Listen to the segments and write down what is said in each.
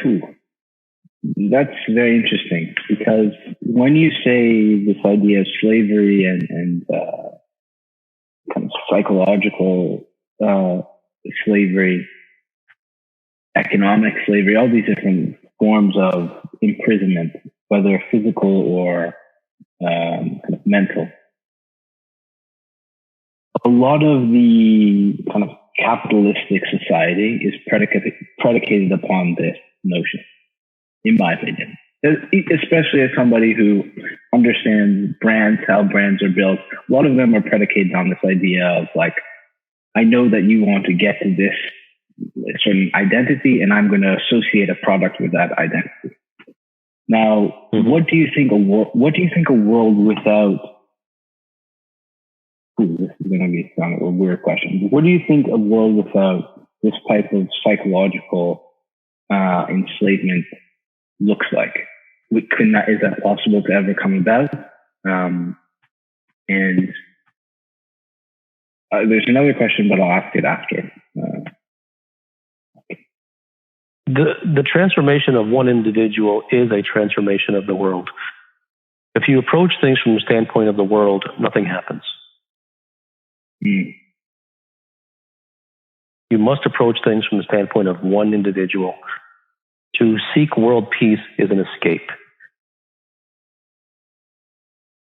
Phew. That's very interesting, because when you say this idea of slavery and kind of psychological slavery, economic slavery, all these different forms of imprisonment, whether physical or kind of mental, a lot of the kind of capitalistic society is predicated upon this notion, in my opinion. Especially as somebody who understands brands, how brands are built, a lot of them are predicated on this idea of like, I know that you want to get to this certain identity, and I'm going to associate a product with that identity. Now, what do you think a world without? This is going to be kind of a weird question. What do you think a world without this type of psychological enslavement looks like? Is that possible to ever come about? And there's another question, but I'll ask it after. The transformation of one individual is a transformation of the world. If you approach things from the standpoint of the world, nothing happens. You must approach things from the standpoint of one individual. To seek world peace is an escape.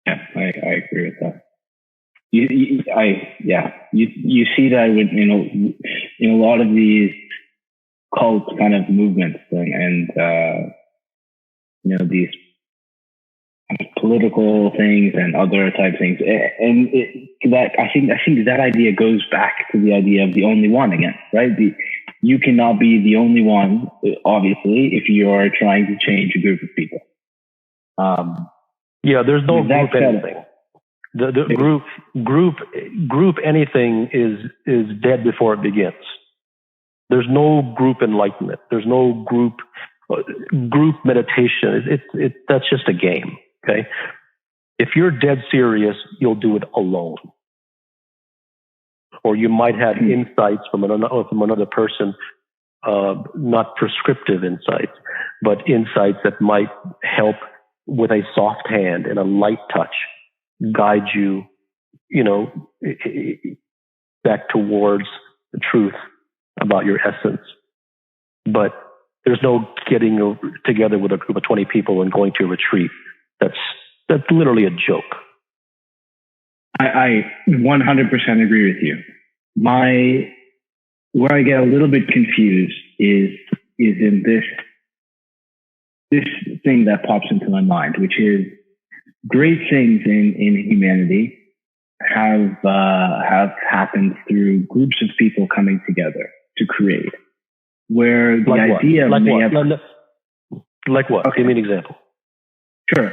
Yeah, I agree with that. You see that with, in a lot of these cult kind of movements and these political things and other type things, and I think that idea goes back to the idea of the only one again, right? You cannot be the only one, obviously, if you're trying to change a group of people. There's no group anything. The group anything is dead before it begins. There's no group enlightenment. There's no group meditation. That's just a game. Okay. If you're dead serious, you'll do it alone. Or you might have insights from another person, not prescriptive insights, but insights that might help with a soft hand and a light touch, guide you, back towards the truth about your essence. But there's no getting together with a group of 20 people and going to a retreat. That's literally a joke. I 100% agree with you. Where I get a little bit confused is in this thing that pops into my mind, which is great things in humanity have happened through groups of people coming together to create. Where the idea like what? Okay. Give me an example. Sure.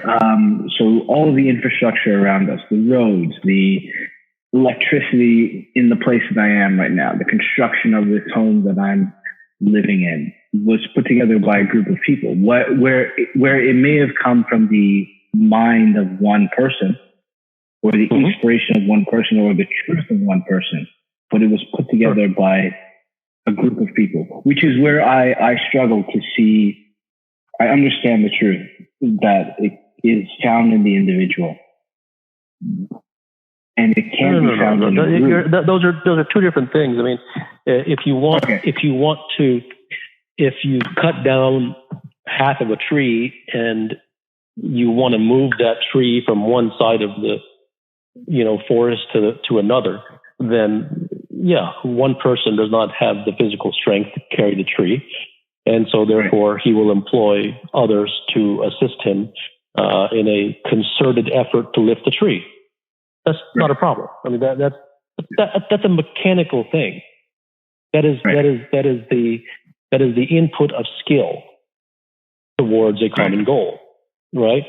So all of the infrastructure around us, the roads, the electricity in the place that I am right now, the construction of this home that I'm living in was put together by a group of people. Where it may have come from the mind of one person, or the inspiration of one person, or the truth of one person, but it was put together by a group of people, which is where I struggle to see. I understand the truth that it is found in the individual, and it can't be found in the group. Those are two different things. I mean, if you cut down half of a tree and you want to move that tree from one side of the forest to another, then one person does not have the physical strength to carry the tree. And so therefore he will employ others to assist him in a concerted effort to lift the tree. That's not a problem. I mean, that's a mechanical thing. That is the input of skill towards a common goal, right?